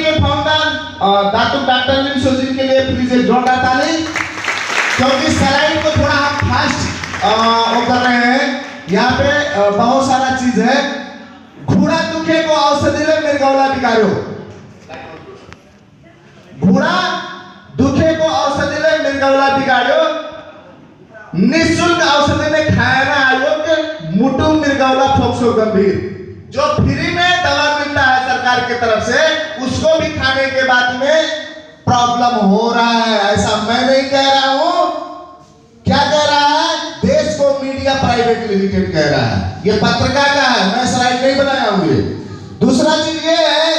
के founder doctor लिंसो जी के लिए प्लीज एक जोरदार ताली, क्योंकि स्लाइड को थोड़ा हम फास्ट वो कर रहे हैं। यहाँ पे बहुत सारा चीज है। घोड़ा दुखे को औषधि ले मिर्गौला बिगाड़ो, घोड़ा दुखे को औषधि ले मिर्गौला बिगाड़ो, निःशुल्क औषधि में खायरा आयोग मुटु मिर्गौला फोक्सो गंभीर। जो फ्री में दवा मिलता है सरकार की तरफ से, उसको भी खाने के बाद में प्रॉब्लम हो रहा है। ऐसा मैं नहीं कह रहा हूं, क्या कह रहा है देश को मीडिया प्राइवेट लिमिटेड कह रहा है, ये पत्रकार का है, मैं स्लाइड नहीं बनाया हूं। ये दूसरा चीज ये है,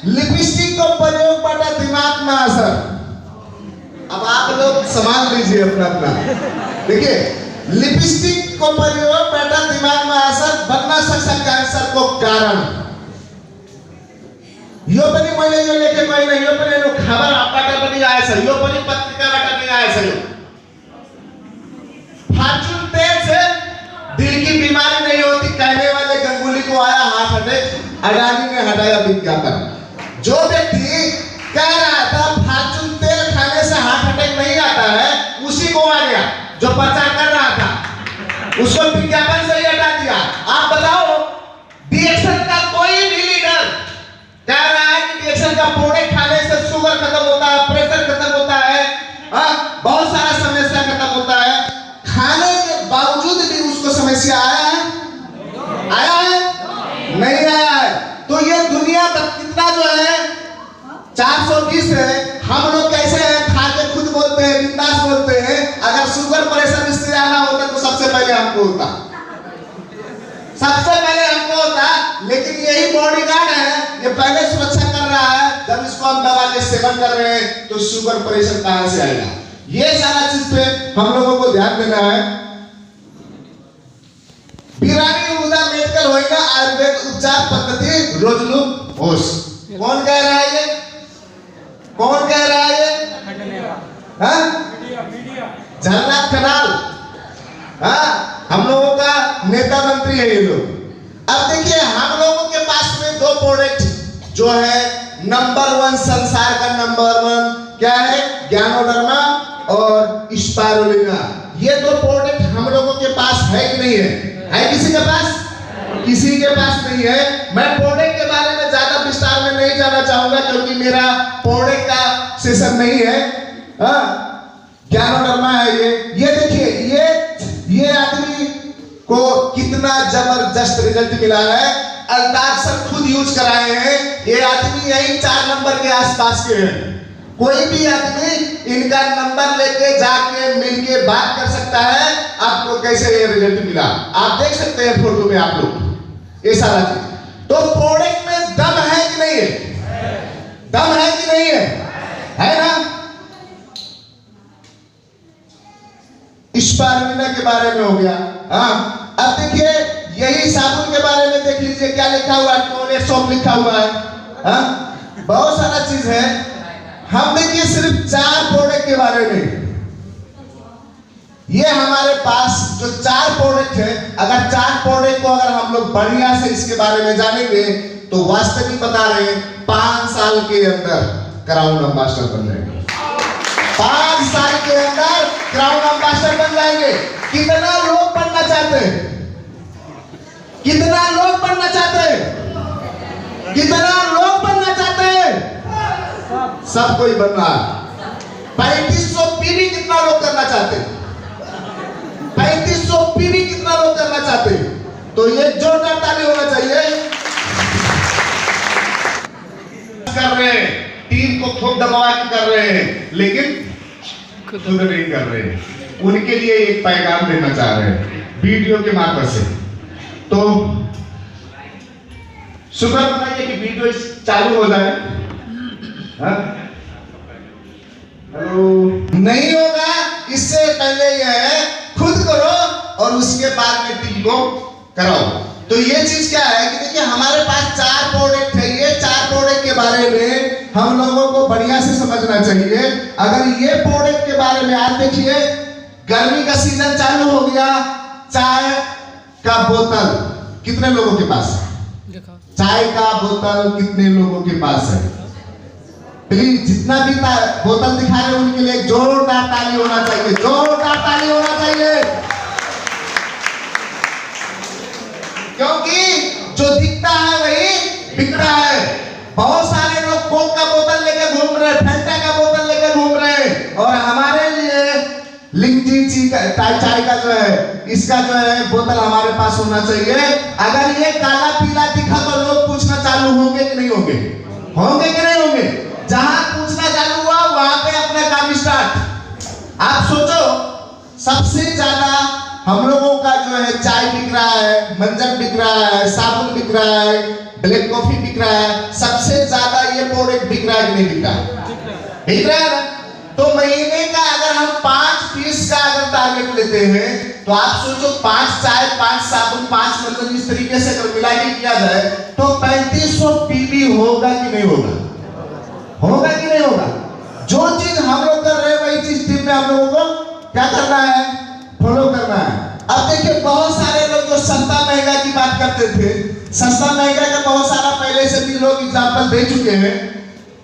लिपस्टिक को प्रयोग बड़ा दिमाग में असर। अब आप लोग संभाल लीजिए अपना अपना। देखिए, लिपस्टिक को प्रयोग बेटा दिमाग में असर बनना सकता कैंसर को कारण। यो पनि मैले यो लेखेको होइन, यो पनि खबर आपबाट पनि आएछ, यो पनि पत्रिकाबाट पनि आएछ। फॉर्चून तेल से दिल की बीमारी नहीं होती कहने वाले गंगुली को आया हार्ट अटैक, अडानी ने हटाया विज्ञापन। जो व्यक्ति कह रहा था फॉर्चून तेल खाने से हार्ट अटैक नहीं आता है, उसी को आ गया। जो प्रचार कर रहा था उसको विज्ञापन से ही हटा दिया। आप बताओ, डीएक्शन का कोई भी लीडर कह रहा है कि डीएक्शन का प्रोडक्ट खाने से शुगर खत्म होता है, प्रेशर खत्म होता है, बहुत सारा समस्या खत्म होता है। खाने के बावजूद भी उसको समस्या आया है? नहीं आया है। तो ये दुनिया कितना जो है 420 है, हम लोग कैसे हैं, खा के खुद बोलते हैं, बिंदास बोलते हैं। अगर शुगर प्रेशर इससे आना होता तो सबसे पहले हमको होता, सबसे पहले हमको होता। लेकिन यही बॉडीगार्ड है, ये पहले सुरक्षा कर रहा है। जब इसको हम दवा के सेवन कर रहे हैं तो शुगर प्रेशर कहां से आएगा? ये सारा चीज पे हम लोगों को ध्यान देना है। बिरानी उदा मेडिकल होएगा आयुर्वेद उपचार पद्धति रोजलू होश। कौन कह रहा है ये? कौन कह रहा है ये? झरना खनाल, हम लोगों का नेता मंत्री है ये लोग। अब देखिए, हम लोगों के पास में दो प्रोडक्ट जो है नंबर 1, संसार का नंबर 1 क्या है? ज्ञानोडर्मा और स्पाइरुलिना। ये दो प्रोडक्ट हम लोगों के पास है कि नहीं है? है किसी के पास? किसी के पास नहीं है। मैं प्रोडक्ट के बारे में ज्यादा विस्तार में नहीं जाना चाहूंगा, क्योंकि मेरा प्रोडक्ट का सेशन नहीं है। ज्ञानोडर्मा है ये देखिए, ये आदमी को कितना जबरदस्त रिजल्ट मिला है। अल्ताफ सर खुद यूज कराए हैं। ये आदमी यही 4 नंबर के आसपास के हैं। कोई भी आदमी इनका नंबर लेके जाके मिलके बात कर सकता है आपको कैसे ये रिजल्ट मिला। आप देख सकते हैं फोटो में आप लोग ये सारा चीज। तो प्रोडक्ट में दम है कि नहीं है? दम है कि नहीं है? है ना? स्पाइरुलिना के बारे में हो गया। अब देखिए, यही साबुन के बारे में देख लीजिए, क्या लिखा हुआ है? टोनेट सोप लिखा हुआ है। बहुत सारा चीज है। हम देखिए सिर्फ 4 प्रोडक्ट के बारे में, ये हमारे पास जो 4 प्रोडक्ट है, अगर 4 प्रोडक्ट को अगर हम लोग बढ़िया से इसके बारे में जानेंगे तो वास्तविक बता रहे हैं 5 साल के अंदर क्राउन एम्बेसडर बन जाएंगे। 5 साल के अंदर क्राउन एम्बेसडर बन जाएंगे। कितना लोग बनना चाहते हैं? कितना लोग बनना चाहते हैं? कितना लोग बनना चाहते हैं? सब कोई बन रहा है। 3500 पीवी कितना लोग करना चाहते हैं? 3500 पीवी कितना लोग करना चाहते हैं? तो ये जोरदार ताली होना चाहिए। कर रहे हैं, टीम को खूब दबा के कर रहे हैं, लेकिन खुद नहीं कर रहे हैं। उनके लिए एक पैगाम देना चाह रहे हैं वीडियो के माध्यम से। तो शुक्र बनाइए कि वीडियो चालू हो जाए। हेलो, नहीं होगा। इससे पहले यह है खुद करो और उसके बाद में टीम को कराओ। तो ये चीज क्या है कि देखिए, हमारे पास 4 प्रोडक्ट है। ये 4 प्रोडक्ट के बारे में हम लोगों को बढ़िया से समझना चाहिए। अगर ये प्रोडक्ट के बारे में आज देखिए, गर्मी का सीजन चालू हो गया। चाय का बोतल कितने लोगों के पास है? चाय का बोतल कितने लोगों के पास है? प्लीज जितना भी बोतल दिखा रहे हैं उनके लिए जोरदार ताली होना चाहिए, जोरदार ताली होना चाहिए। क्योंकि जो दिखता है वही बिकता है। बहुत सारे लोग कोक का बोतल लेके घूम रहे, फैंटा का बोतल लेके घूम रहे, और हमारे लिए लिंगजी चाय का जो है, इसका जो है बोतल हमारे पास होना चाहिए। अगर ये काला पीला दिखा तो लोग पूछना चालू होंगे कि नहीं होंगे? होंगे कि नहीं होंगे? जहां पूछना चालू हुआ वहां पे अपना काम स्टार्ट। आप सोचो, सबसे ज्यादा हम लोगों का जो है चाय बिक रहा है, मंजन बिक रहा है, साबुन बिक रहा है, ब्लैक कॉफी बिक रहा है, सबसे ज्यादा ये प्रोडक्ट बिक रहा है कि नहीं बिक रहा है? बिक रहा है ना? तो महीने का अगर हम 5 पीस का अगर टारगेट लेते हैं तो आप सोचो 5 चाय, 5 साबुन, 5 मंजन, इस तरीके से अगर मिला के किया जाए तो 3500 पीबी होगा कि नहीं होगा? होगा कि नहीं होगा? जो चीज हम लोग कर रहे हैं वही चीज टीम में हम लोगों को क्या करना है? फॉलो करना है। अब देखिए, बहुत सारे लोग जो सस्ता महंगा की बात करते थे, सस्ता महंगा का बहुत सारा पहले से भी लोग एग्जांपल दे चुके हैं।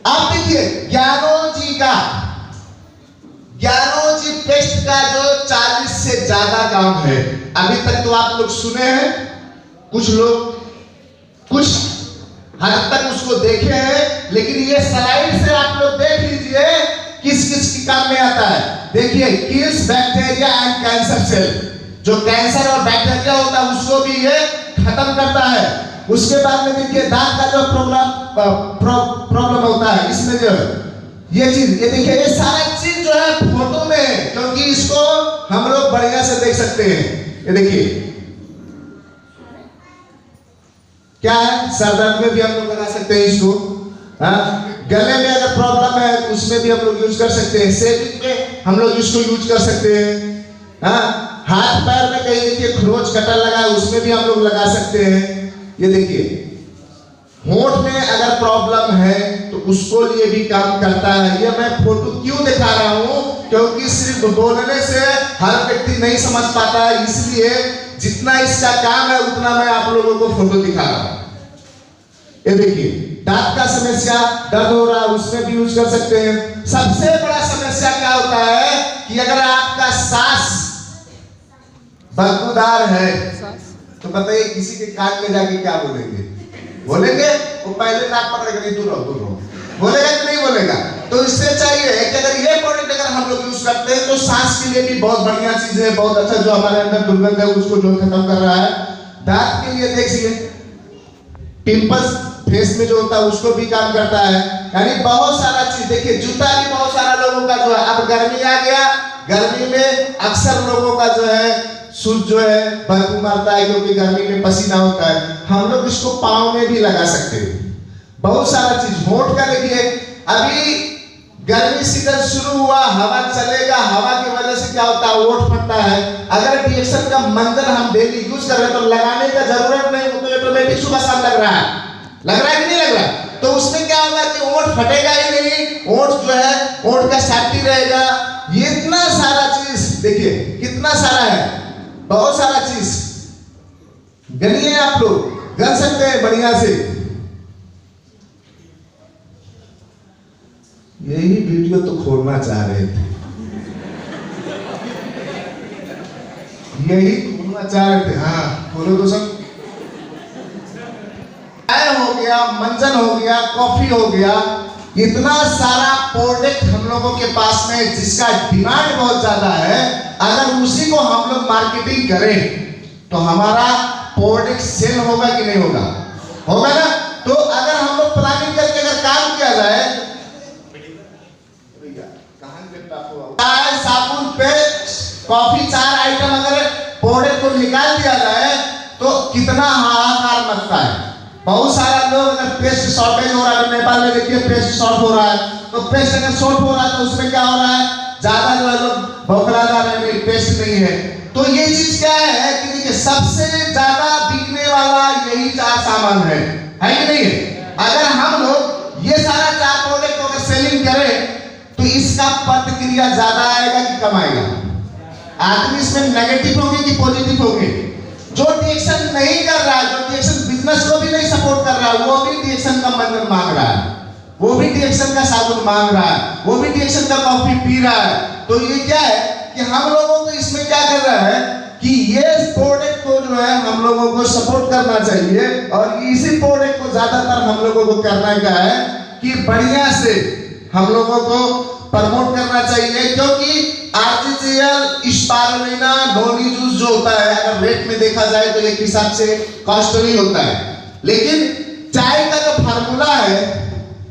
अब देखिए, ज्ञानो जी पेस्ट का जो 40 से ज्यादा काम है, अभी तक तो आप लोग सुने हैं, कुछ लोग कुछ हद तक उसको देखे हैं, लेकिन ये स्लाइड से आप लोग देख लीजिए किस किस की काम में आता है। देखिए, kills bacteria and cancer cell, जो कैंसर और बैक्टीरिया होता है उसको भी ये खत्म करता है। उसके बाद में देखिए, दांत का जो प्रॉब्लम होता है, इसमें जो ये चीज, ये देखिए, ये सारा चीज जो है फोटो में है, क्योंकि इसको हम लोग बढ़िया से देख सकते हैं। ये देखिए क्या है, सर दर्द में भी हम लोग लगा सकते हैं इसको, गले में अगर प्रॉब्लम है उसमें भी हम लोग यूज कर सकते हैं, शेविंग में हम लोग इसको यूज कर सकते हैं, हाथ पैर में कहीं देखिए खरोच कटा लगा है उसमें भी हम लोग लगा सकते हैं। ये देखिए, होंठ में अगर प्रॉब्लम है तो उसको लिए भी काम करता है। ये मैं फोटो क्यों दिखा रहा हूं, क्योंकि सिर्फ बोलने से हर व्यक्ति नहीं समझ पाता है, इसलिए जितना इसका काम है उतना मैं आप लोगों को फोटो दिखा रहा हूं। ये देखिए, दांत का समस्या, दर्द हो रहा है, उसमें भी यूज कर सकते हैं। सबसे बड़ा समस्या क्या होता है कि अगर आपका सांस बदबूदार है तो बताइए किसी के कान में जाके क्या बोलेंगे? बोलेंगे? वो पहले नाक पकड़ के दूर रहो, दूर रहो, बोलेगा कि नहीं बोलेगा? तो इससे चाहिए कि अगर ये प्रोडक्ट अगर हम लोग यूज करते हैं तो सांस के लिए भी बहुत बढ़िया चीज है, बहुत अच्छा, जो हमारे अंदर दुर्गंध है उसको जो खत्म कर रहा है। दांत के लिए देखिए, पिंपल्स फेस में जो होता है उसको भी काम करता है, यानी बहुत सारा चीज। देखिए, जूता भी बहुत सारा लोगों का जो है, अब गर्मी आ गया, गर्मी में अक्सर लोगों का जो है सूज जो है बदबू मारता है, क्योंकि गर्मी में पसीना होता है। हम लोग इसको पाँव में भी लगा सकते हैं, बहुत सारा चीज। होंठ का देखिए, अभी गर्मी सीजन शुरू हुआ, हवा चलेगा, हवा की वजह से क्या होता है, होंठ फटता है। अगर डिएक्शन का मंजन हम डेली यूज कर रहे हैं तो लगाने का जरूरत नहीं, वो तो ऑटोमेटिक सुबह शाम लग रहा है, लग रहा है कि नहीं लग रहा? तो उसमें क्या होगा कि होंठ फटेगा ही नहीं, होंठ जो है होंठ का सेफ्टी रहेगा। ये इतना सारा चीज देखिए, कितना सारा है, बहुत सारा चीज गनिए, आप लोग गन सकते हैं बढ़िया से। यही वीडियो तो खोलना चाह रहे थे, यही खोलना चाह रहे थे। हाँ, खोलो तो सब। चाय हो गया, मंजन हो गया, कॉफी हो गया, इतना सारा प्रोडक्ट हम लोगों के पास में जिसका डिमांड बहुत ज्यादा है। अगर उसी को हम लोग मार्केटिंग करें तो हमारा प्रोडक्ट सेल होगा कि नहीं होगा? होगा ना? तो अगर हम लोग प्लानिंग करके अगर काम किया जाए, चाय, साबुन, पेस्ट, कॉफी, 4 आइटम अगर प्रोडक्ट को निकाल दिया जाए तो कितना हाहाकार मचता है। बहुत सारा लोग, अगर पेस्ट शॉर्टेज हो रहा है, नेपाल में देखिए पेस्ट शॉर्ट हो रहा है, तो पेस्ट अगर शॉर्ट हो रहा है तो उसमें क्या हो रहा है, ज्यादा जो है लोग बौखला जा रहे हैं, पेस्ट नहीं है। तो ये चीज क्या है कि देखिए, सबसे ज्यादा बिकने वाला यही 4 सामान है कि नहीं है? अगर हम लोग ये सारा 4 प्रोडक्ट अगर सेलिंग करें तो इसका प्रतिक्रिया ज्यादा आएगा कि कम आएगा? आदमी इसमें नेगेटिव होंगे कि पॉजिटिव होंगे? जो डिएक्शन नहीं कर रहा है, जो डिएक्शन बिजनेस को भी नहीं सपोर्ट कर रहा है, वो भी डिएक्शन का मंजन मांग रहा है। वो भी डिएक्शन का साबुन मांग रहा है, वो भी डिएक्शन का कॉफी पी रहा है। तो ये क्या है कि हम लोगों को इसमें क्या कर रहा है कि ये प्रोडक्ट को जो है हम लोगों को सपोर्ट करना चाहिए, और इसी प्रोडक्ट को ज्यादातर हम लोगों को करना क्या है कि बढ़िया से हम लोगों को प्रमोट करना चाहिए। क्योंकि आर्टिफिशियल स्पारुलिना नोनी जूस जो होता है, अगर रेट में देखा जाए तो एक हिसाब से कॉस्टली होता है, लेकिन चाय का जो फार्मूला है,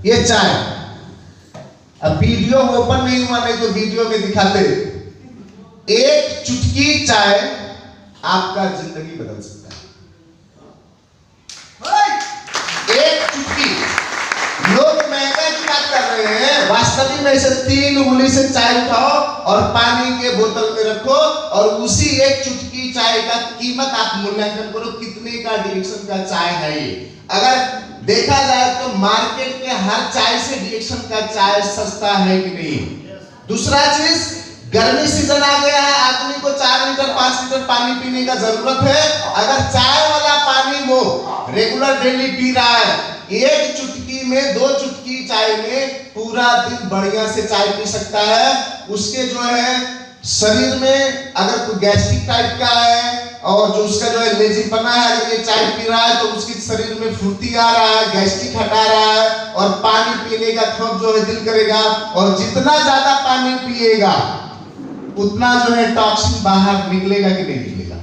ये चाय, अब वीडियो ओपन नहीं हुआ, नहीं तो वीडियो में दिखाते, एक चुटकी चाय आपका जिंदगी बदल सकता है। एक चुटकी, लोग महंगा की बात कर रहे हैं, वास्तविक में से 3 उंगली से चाय उठाओ और पानी के बोतल में रखो, और उसी एक चुटकी चाय का कीमत आप मूल्यांकन करो कितने का डिएक्शन का चाय है ये। अगर देखा जाए तो मार्केट के हर चाय से डिएक्शन का चाय सस्ता है कि नहीं। दूसरा चीज, गर्मी सीजन आ गया है, आदमी को 4 लीटर 5 लीटर पानी पीने का जरूरत है। अगर चाय वाला पानी वो रेगुलर डेली पी रहा है, एक चुटकी में 2 चुटकी चाय में पूरा दिन बढ़िया से चाय पी सकता है। उसके जो है शरीर में अगर कोई गैस्ट्रिक टाइप का है और जो उसका जो है लेजीपना है, अगर ये चाय पी रहा है तो उसके शरीर में फुर्ती आ रहा है, गैस्ट्रिक हटा रहा है, और पानी पीने का खौफ जो है दिल करेगा, और जितना ज्यादा पानी पिएगा उतना जो है टॉक्सिन बाहर निकलेगा कि नहीं निकलेगा?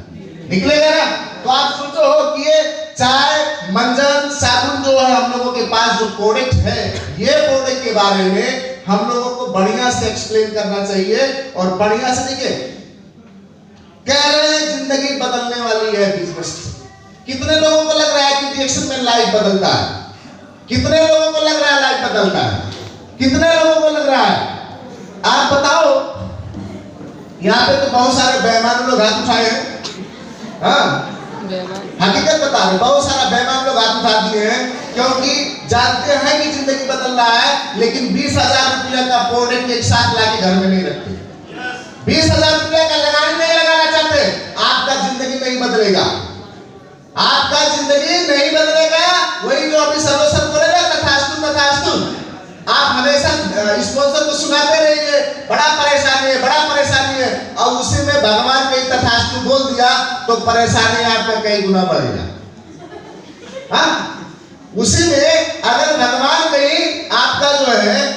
निकलेगा ना। तो आप सोचो कि ये चाय, मंजन, साबुन जो है हम लोगों के पास जो प्रोडक्ट है, ये प्रोडक्ट के बारे में हम लोगों को बढ़िया से एक्सप्लेन करना चाहिए, और बढ़िया से देखिए कह रहे हैं जिंदगी बदलने वाली है बिजनेस। कितने लोगों को लग रहा है कि डिएक्शन में लाइफ बदलता है? कितने लोगों को लग रहा है लाइफ बदलता है? कितने लोगों को लग रहा है? आप बताओ। यहाँ पे तो बहुत सारे बेईमान लोग हाथ उठाए हैं। हाँ, हकीकत बता रहे, बहुत सारा बेईमान लोग हाथ उठा दिए हैं, क्योंकि जानते हैं कि जिंदगी बदल रहा है, लेकिन 20,000 रुपया का प्रोडक्ट एक साथ लाके घर में नहीं रखते। 20,000 रुपया का लगानी नहीं लगाना चाहते। आपका जिंदगी नहीं बदलेगा, आपका जिंदगी नहीं बदलेगा। वही जो अभी सर्वसर बोलेगा तथास्तु तथास्तु, आप हमेशा स्पॉन्सर को सुनाते रहिए बड़ा परेशानी है, बड़ा परेशानी है, और उसी में भगवान कहीं तथास्तु बोल दिया तो परेशानी आपका कई गुना बढ़ेगा। हाँ, उसी में अगर भगवान कहीं आपका जो है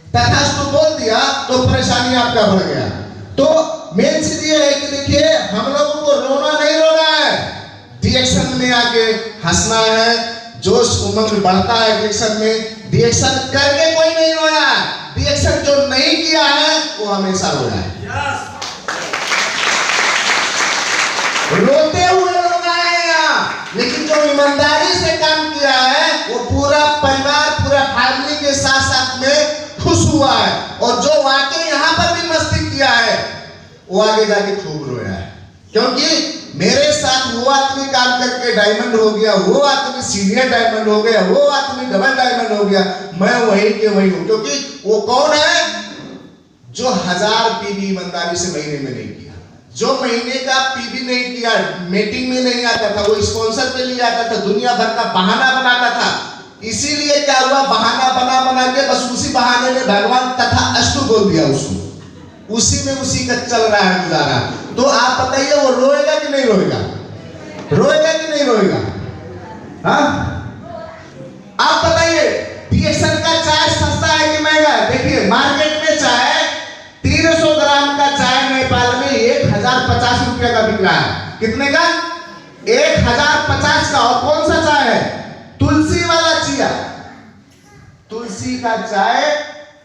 तथास्तु बोल दिया तो परेशानी आपका बढ़ गया। तो मेन चीज ये है कि देखिए हम लोगों को रोना नहीं रोना है, डिएक्शन में आके हंसना है। जोश उमंग बढ़ता है डिएक्शन में। डिएक्शन करके कोई नहीं रोया, डिएक्शन जो नहीं किया है वो हमेशा रोया है। रोते हुए लोग आए यहाँ, लेकिन जो ईमानदारी से काम किया है वो पूरा परिवार, पूरा फैमिली के साथ साथ में खुश हुआ है, और जो वाकई यहाँ पर भी मस्ती किया है वो आगे जाके खूब रोया है। क्योंकि मेरे साथ वो आदमी काम करके डायमंड हो गया, वो आदमी सीनियर डायमंड हो गया, वो आदमी डबल डायमंड हो गया, मैं वही के वही हूं। क्योंकि वो कौन है जो 1000 पीबी ईमानदारी से महीने में नहीं किया, जो महीने का पीबी नहीं किया, मीटिंग में नहीं आता था, वो स्पॉन्सर के लिए आता था, दुनिया भर का बहाना बनाता था। इसीलिए क्या हुआ, बहाना बना बना के बस उसी बहाने में भगवान तथा अस्तु बोल दिया उसको, उसी में उसी का चल रहा है गुजारा। तो आप बताइए वो रोएगा कि नहीं रोएगा? रोएगा कि नहीं रोएगा? हाँ, आप बताइए डिएक्शन का चाय सस्ता है कि महंगा है? देखिए मार्केट में चाय 300 ग्राम का चाय नेपाल में 1050 रुपया का बिक रहा है। कितने का? 1050 का। और कौन सा चाय है? तुलसी वाला चिया। तुलसी का चाय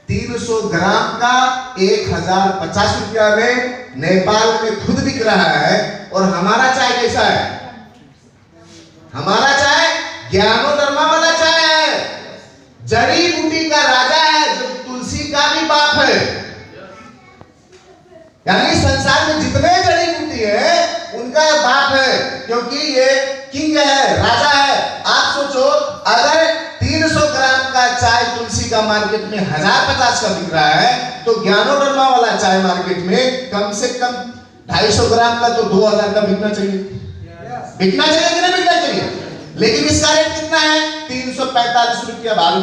300 ग्राम का 1050 रुपया में नेपाल में खुद बिक रहा है। और हमारा चाय कैसा है? हमारा चाय ज्ञानोधर्मा वाला चाय है, जड़ी बूटी का राजा है, जो तुलसी का भी बाप है। यानी संसार में जितने जड़ी बूटी है उनका बाप है, क्योंकि ये किंग है, राजा है। आप सोचो अगर 300 ग्राम का चाय तुलसी का मार्केट में 1050 का बिक रहा है, तो ज्ञानोधर्मा वाला चाय मार्केट में कम से कम 250 ग्राम का तो 2000 का बिकना चाहिए। बिकना चाहिए कि नहीं बिकना चाहिए? लेकिन इसका रेट कितना है? 345 रुपया भारू।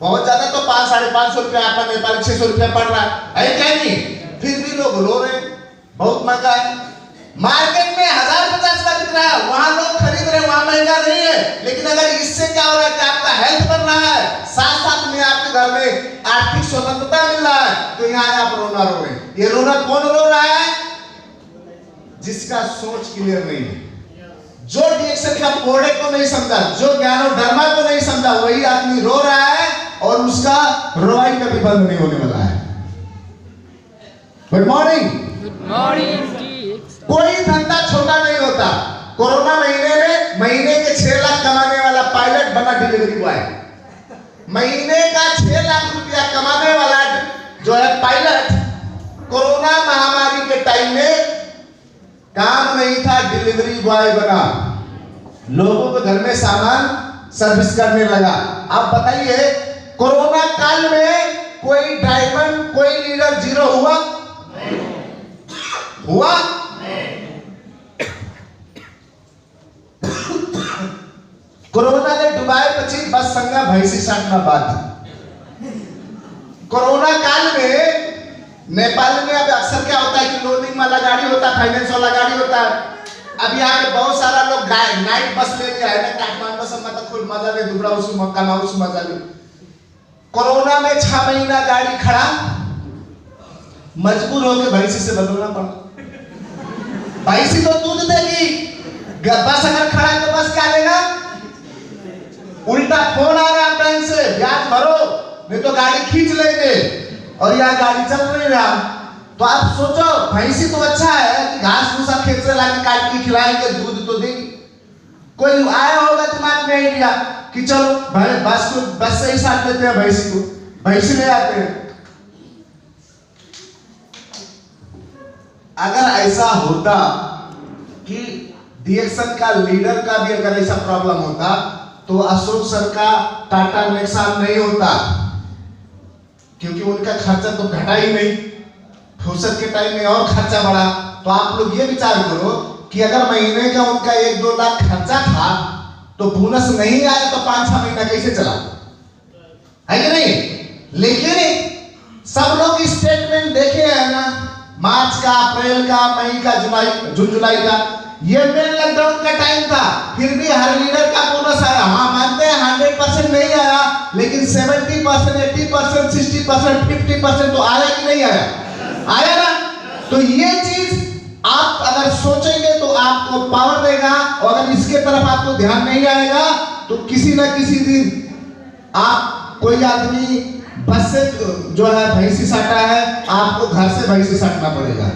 बहुत ज्यादा तो 500-550 रुपया आपका नेपाली 600 रुपया पड़ रहा है क्या नहीं? फिर भी लोग रो रहे, बहुत महंगा है। मार्केट में 1050 का बिक रहा है, वहां लोग खरीद रहे, वहां महंगा नहीं है। लेकिन अगर इससे क्या हो रहा है कि आपका हेल्थ बढ़ रहा है, साथ साथ में आपके घर में आर्थिक स्वतंत्रता मिल रहा है, तो यहाँ आप रोना रो रहे हैं। ये रोना कौन रो रहा है? जिसका सोच क्लियर नहीं है, जो डिएक्शन का प्रोडक्ट को नहीं समझा, जो ज्ञानोधर्मा को नहीं समझा, वही आदमी रो रहा है और उसका रोवाई कभी बंद नहीं होने वाला है। Good morning. Good morning. कोई धंधा छोटा नहीं होता। कोरोना महीने में महीने के 6 लाख कमाने वाला पायलट बना डिलीवरी बॉय। महीने का 6 लाख रुपया कमाने वाला जो है पायलट, कोरोना महामारी के टाइम में काम नहीं था, डिलीवरी बॉय बना, लोगों के घर में सामान सर्विस करने लगा। अब बताइए, कोरोना काल में कोई डायमंड, कोई लीडर जीरो हुआ? हुआ? कोरोना ने डुबाए पची बस संगा भैंसी साटना बात। कोरोना काल में नेपाल में अब अक्सर क्या होता है कि लोडिंग वाला गाड़ी होता है, फाइनेंस वाला गाड़ी होता है। अब यहाँ पे बहुत सारा लोग नाइट बस ले लिया है ना, काठमांडू से मतलब खुद मजा ले, दुबरा उस कमाऊ से मजा ले। कोरोना में 6 महीना गाड़ी खड़ा, मजबूर होकर भैंसी से बदलना पड़ा। भैंसी तो दूध देगी, बस अगर खड़ा है तो बस क्या लेगा? उल्टा फोन आ रहा है बैंक से, ब्याज भरो नहीं तो गाड़ी खींच लेंगे, और यह गाड़ी चल नहीं रहा। तो आप सोचो, भैंसी तो अच्छा है कि घास भूसा खेत से लाके काट के खिलाएंगे, दूध तो देगी। कोई आया होगा दिमाग में आइडिया कि चलो भाई बस से ही साथ देते हैं भैंसी को, भैंसी ले आते हैं। अगर ऐसा होता कि डिएक्शन का लीडर का भी अगर ऐसा प्रॉब्लम होता तो अशोक सर का टाटा नेक्सॉन नहीं होता, क्योंकि उनका खर्चा तो घटा ही नहीं, फुर्सत के टाइम में और खर्चा बढ़ा। तो आप लोग ये विचार करो कि अगर महीने का उनका 1-2 लाख खर्चा था तो बोनस नहीं आया तो 5-6 महीना कैसे चला, है कि नहीं? लेकिन सब लोग स्टेटमेंट देखे हैं ना, मार्च का, अप्रैल का, मई का, जून जुलाई का, ये मेन लॉकडाउन का टाइम था, फिर भी हर लीडर का बोनस आया। हाँ मानते हैं 100% नहीं आया, लेकिन 70%, 80%, 60%, 50% तो आया कि नहीं आया? आया ना। तो ये चीज आप अगर सोचेंगे तो आपको पावर देगा, और अगर इसके तरफ आपको ध्यान नहीं आएगा तो किसी न किसी दिन आप, कोई आदमी बस से जो है भैंसी साटा है, आपको घर से भैंसी साटना पड़ेगा।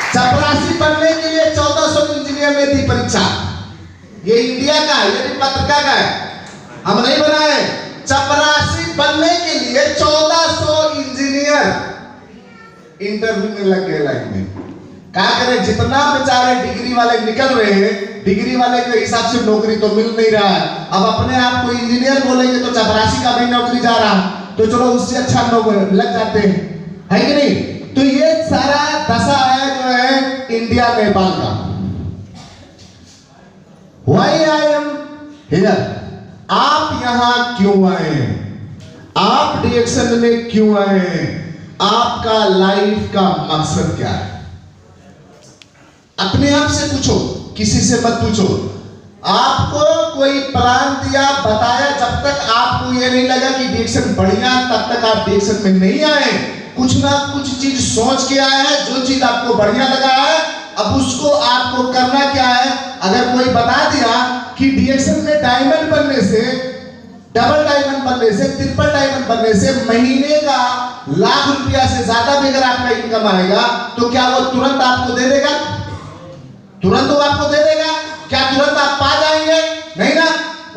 चपरासी बनने के लिए 1400 इंजीनियर ने दी परीक्षा। ये इंडिया का है, ये पत्रिका का है, हम नहीं बनाए। चपरासी बनने के लिए 1400 इंजीनियर इंटरव्यू में लग गए लाइन में। क्या करें, जितना बेचारे डिग्री वाले निकल रहे हैं, डिग्री वाले के हिसाब से नौकरी तो मिल नहीं रहा है। अब अपने आप को इंजीनियर बोलेंगे तो चपरासी का भी नौकरी जा रहा, तो चलो उससे अच्छा नौकरी लग जाते हैं, है कि नहीं? तो ये सारा दशा है जो है इंडिया नेपाल का। Why I am here? आप यहां क्यों आए हैं? आप डिएक्शन में क्यों आए हैं? आपका लाइफ का मकसद क्या है? अपने आप से पूछो, किसी से मत पूछो। आपको कोई प्लान दिया, बताया, जब तक आपको ये नहीं लगा कि डिएक्शन बढ़िया, तब तक आप डिएक्शन में नहीं आए। कुछ ना कुछ चीज सोच के आया है, जो चीज आपको बढ़िया लगा है, अब उसको आपको करना क्या है। अगर कोई बता दिया कि डिएक्शन में डायमंड बनने से, डबल डायमंड बनने से, ट्रिपल डायमंड बनने से महीने का लाख रुपया से ज्यादा भी अगर आपका इनकम आएगा, तो क्या वो तुरंत आपको दे देगा? तुरंत वो आपको दे देगा? क्या तुरंत आप पा जाएंगे? नहीं ना।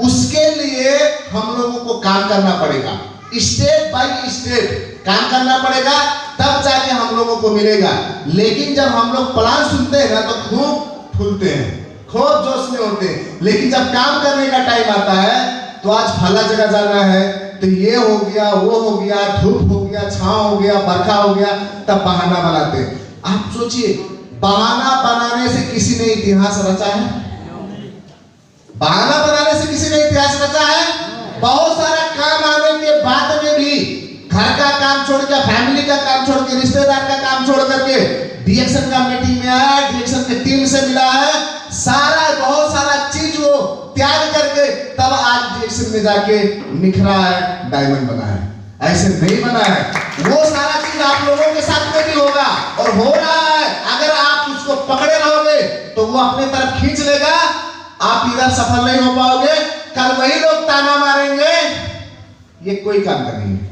उसके लिए हम लोगों को काम करना पड़ेगा, स्टेप बाय स्टेप काम करना पड़ेगा, तब जाके हम लोगों को मिलेगा। लेकिन जब हम लोग प्लान सुनते हैं ना तो खूब फूलते हैं, खूब जोश में होते हैं, लेकिन जब काम करने का टाइम आता है तो आज फला जगह जाना है तो ये हो गया, वो हो गया, धूप हो गया, छांव हो गया, बरखा हो गया, तब बहाना बनाते हैं। आप सोचिए, बहाना बनाने से किसी ने इतिहास रचा है? बहाना बनाने से किसी ने इतिहास रचा है? बहुत सारा काम आने के बाद में भी घर का काम छोड़ के, फैमिली का काम छोड़ के, रिश्तेदार का काम छोड़ करके डीएक्शन का मीटिंग में आया, डीएक्शन की टीम से मिला है, सारा बहुत सारा चीज वो त्याग करके तब आज डीएक्शन में जाके निखरा है, डायमंड बना है। ऐसे नहीं बना है। वो सारा चीज आप लोगों के साथ में भी होगा और हो रहा है। अगर आप उसको पकड़े रहोगे तो वो अपने तरफ खींच लेगा, आप इधर सफल नहीं हो पाओगे। कल वही लोग ताना मारेंगे, ये कोई काम का नहीं है,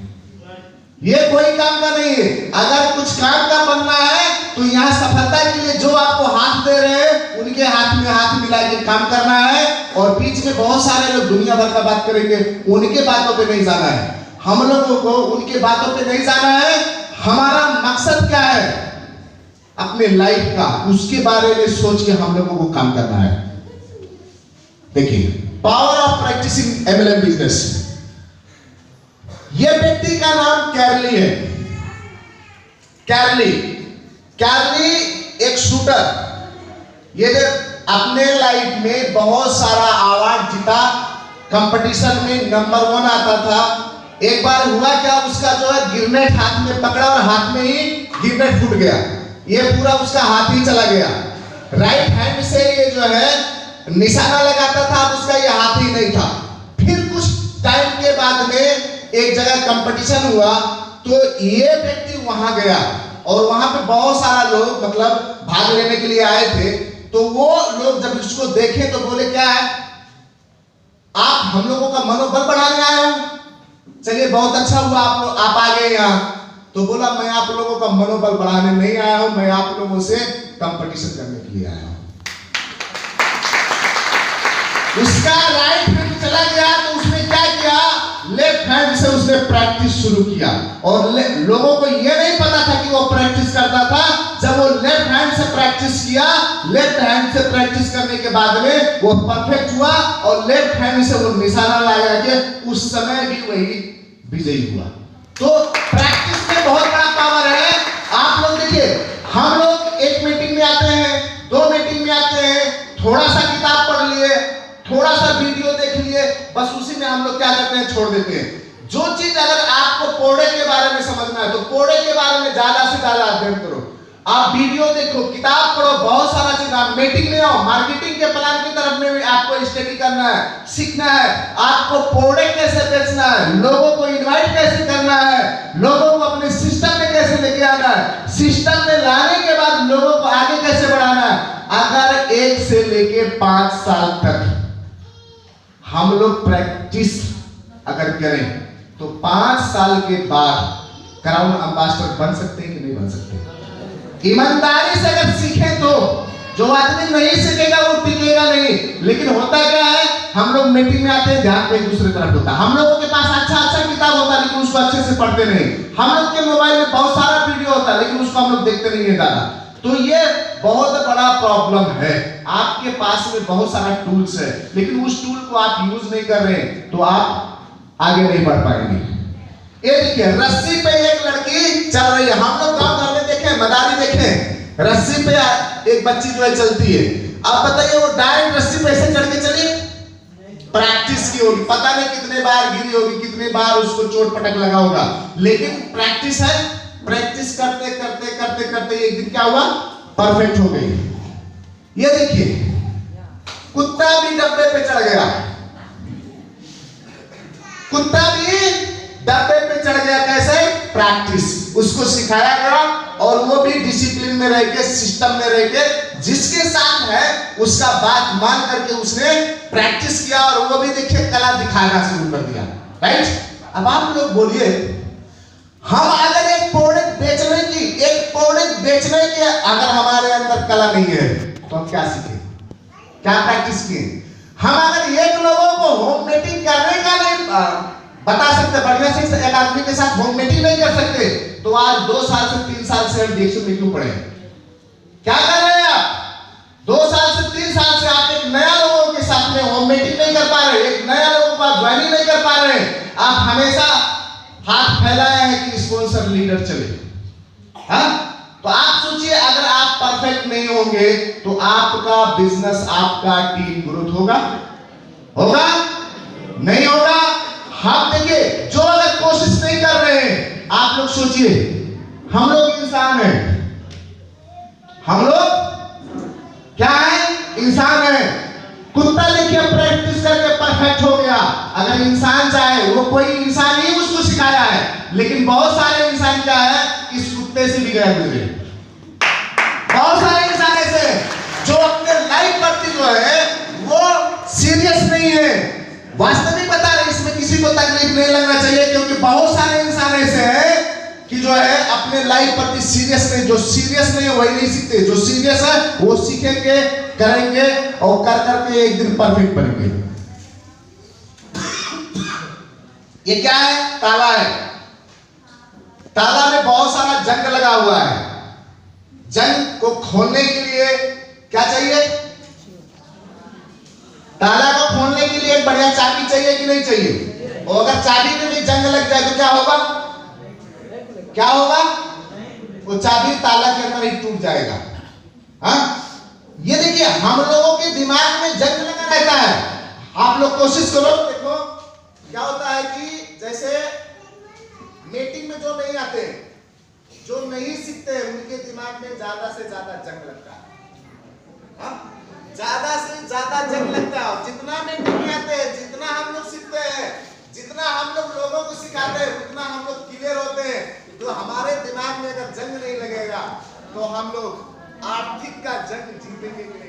ये कोई काम का नहीं है। अगर कुछ काम का बनना है तो यहाँ सफलता के लिए जो आपको हाथ दे रहे हैं उनके हाथ में हाथ मिला के काम करना है। और बीच में बहुत सारे लोग दुनिया भर का बात करेंगे, उनके बातों पे नहीं जाना है। हम लोगों को उनके बातों पे नहीं जाना है। हमारा मकसद क्या है अपने लाइफ का, उसके बारे में सोच के हम लोगों को काम करना है। देखिए, power of practising MLM business. यह व्यक्ति का नाम कैरली है। कैरली एक शूटर। ये अपने लाइफ में बहुत सारा अवार्ड जीता, कंपटीशन में नंबर 1 आता था। एक बार हुआ क्या, उसका जो है गिरनेट हाथ में पकड़ा और हाथ में ही गिरनेट फूट गया। ये पूरा उसका हाथ ही चला गया। राइट हैंड से ये जो है निशाना लगाता था, अब उसका ये हाथ ही नहीं था। फिर कुछ टाइम के बाद में एक जगह कंपटीशन हुआ तो ये व्यक्ति वहां गया और वहां पे बहुत सारा लोग मतलब भाग लेने के लिए आए थे। तो वो लोग जब उसको देखे तो बोले, क्या है आप हम लोगों का मनोबल बढ़ाने आए हो? चलिए बहुत अच्छा हुआ आप आ गए यहाँ। तो बोला, मैं आप लोगों का मनोबल बढ़ाने नहीं आया हूं, मैं आप लोगों से कंपटीशन करने के लिए आया हूं। उसका राइट हैंड चला गया तो उसने क्या किया, लेफ्ट हैंड से उसने प्रैक्टिस शुरू किया। और लोगों को यह नहीं पता था कि वो प्रैक्टिस करता था। जब वो लेफ्ट हैंड से प्रैक्टिस किया, लेफ्ट हैंड से प्रैक्टिस करने के बाद में वो परफेक्ट हुआ और लेफ्ट हैंड से वो निशाना लगा के उस समय भी वही विजयी हुआ। तो प्रैक्टिस में बहुत बड़ा पावर है। आप लोग देखिए, हम लोग एक मीटिंग में आते हैं, 2 मीटिंग में आते हैं, थोड़ा सा किताब पढ़ लिए, थोड़ा सा वीडियो देख लिए, बस उसी में हम लोग क्या करते हैं, छोड़ देते हैं। जो चीज अगर आपको कोड़े के बारे में समझना है तो कोड़े के बारे में ज्यादा से ज्यादा अध्ययन करो। आप वीडियो देखो, किताब पढ़ो, बहुत सारा चीज। आप मीटिंग में आओ, मार्केटिंग के प्लान की तरफ में भी आपको स्टडी करना है, सीखना है। आपको प्रोडक्ट कैसे बेचना है, लोगों को इनवाइट कैसे करना है, लोगों को अपने सिस्टम में कैसे लेके आना है, सिस्टम में लाने के बाद लोगों को आगे कैसे बढ़ाना है। अगर 1 से लेके 5 साल तक हम लोग प्रैक्टिस अगर करें तो 5 साल के बाद क्राउन एम्बेसडर बन सकते हैं कि नहीं बन सकते? ईमानदारी से अगर सीखें तो। जो आदमी नहीं सीखेगा वो टिकेगा नहीं। लेकिन होता क्या है, हम लोग मीटिंग में आते हैं, ध्यान एक दूसरे तरफ होता है। हम लोगों के पास अच्छा किताब होता है लेकिन उसको अच्छे से पढ़ते नहीं। हम लोग के मोबाइल में बहुत सारा वीडियो होता है लेकिन उसको हम लोग देखते नहीं है ज्यादा। तो ये बहुत बड़ा प्रॉब्लम है। आपके पास में बहुत सारा टूल्स है लेकिन उस टूल को आप यूज नहीं कर रहे तो आप आगे नहीं बढ़ पाएंगे। ये देखिए, रस्सी पे एक लड़की चल रही है। हम लोग गांव घर में देखे, मदारी देखे, रस्सी पे एक बच्ची जो है चलती है। अब बताइए वो डायरेक्ट रस्सी पे ऐसे चढ़ के चली? प्रैक्टिस की होगी, पता नहीं कितने बार गिरी होगी, कितने बार उसको चोट पटक लगा होगा, लेकिन प्रैक्टिस है। प्रैक्टिस करते करते करते करते एक दिन क्या हुआ, परफेक्ट हो गई। ये देखिए, कुत्ता भी डब्बे पे चढ़ गया, कुत्ता भी डब्बे पे चढ़ गया। कैसे? प्रैक्टिस। उसको सिखाया गया और वो भी डिसिप्लिन में रह के, सिस्टम में रह के, जिसके साथ है उसका बात मान करके उसने प्रैक्टिस किया और वो भी देखिए कला दिखाना शुरू कर दिया। राइट? अब आप लोग बोलिए, हम अगर एक प्रोडक्ट बेचने की अगर हमारे अंदर कला नहीं है तो हम क्या सीखे, क्या प्रैक्टिस किए? हम अगर एक लोगों को होम मीटिंग करने का नहीं बता सकते, बढ़िया से एक आदमी के साथ होम मीटिंग नहीं कर सकते, तो आज 2 साल से 3 साल से डीएक्शन में क्यों पड़े? क्या कर रहे हैं आप? 2 साल से 3 साल से आप एक नया लोगों के साथ में होम मीटिंग नहीं कर पा रहे, एक नया लोगों को आप ज्वाइनिंग नहीं कर पा रहे। आप हमेशा हाथ फैलाए हैं कि स्पॉन्सर लीडर चले। हाँ, तो आप सोचिए, अगर आप परफेक्ट नहीं होंगे तो आपका बिजनेस, आपका टीम ग्रोथ होगा? होगा? नहीं होगा। हम देखिए, जो अगर कोशिश नहीं कर रहे हैं, आप लोग सोचिए, हम लोग इंसान हैं, हम लोग क्या है? इंसान है। कुत्ता देखिए प्रैक्टिस करके परफेक्ट हो गया। अगर इंसान चाहे, वो कोई इंसान ही उसको सिखाया है, लेकिन बहुत सारे इंसान क्या है, इस कुत्ते से भी गए हुए। बहुत सारे इंसान ऐसे जो अपने लाइफ प्रति जो है वो सीरियस नहीं है। वास्तविक बता रहे, इसमें किसी को तकलीफ नहीं लगना चाहिए, क्योंकि बहुत सारे इंसान ऐसे हैं कि जो है अपने लाइफ प्रति सीरियस नहीं। जो सीरियस नहीं है वही नहीं सीखते, जो सीरियस है वो सीखेंगे, करेंगे और कर करके एक दिन परफेक्ट बनेंगे। ये क्या है? ताला है। ताला में बहुत सारा जंग लगा हुआ है। जंग को खोलने के लिए क्या चाहिए? ताला को खोलने के लिए एक बढ़िया चाबी चाहिए कि नहीं चाहिए? और अगर चाबी में भी जंग लग जाए तो क्या होगा? क्या होगा? वो चाबी ताला के अंदर ही टूट जाएगा। हाँ, ये देखिए, हम लोगों के दिमाग में जंग लगा रहता है। आप लोग कोशिश करो, देखो क्या होता है कि जैसे मीटिंग में जो नहीं आते, जो नहीं सीखते, उनके दिमाग में ज्यादा से ज्यादा जंग लगता है। हाँ? ज्यादा से ज्यादा जंग लगता है। जितना मीटिंग में आते हैं, जितना हम लोग सीखते हैं, जितना हम लोग लोगों को सिखाते हैं, उतना हम लोग क्लियर होते हैं। तो हमारे दिमाग में अगर जंग नहीं लगेगा तो हम लोग आर्थिक का जंग जीतेंगे।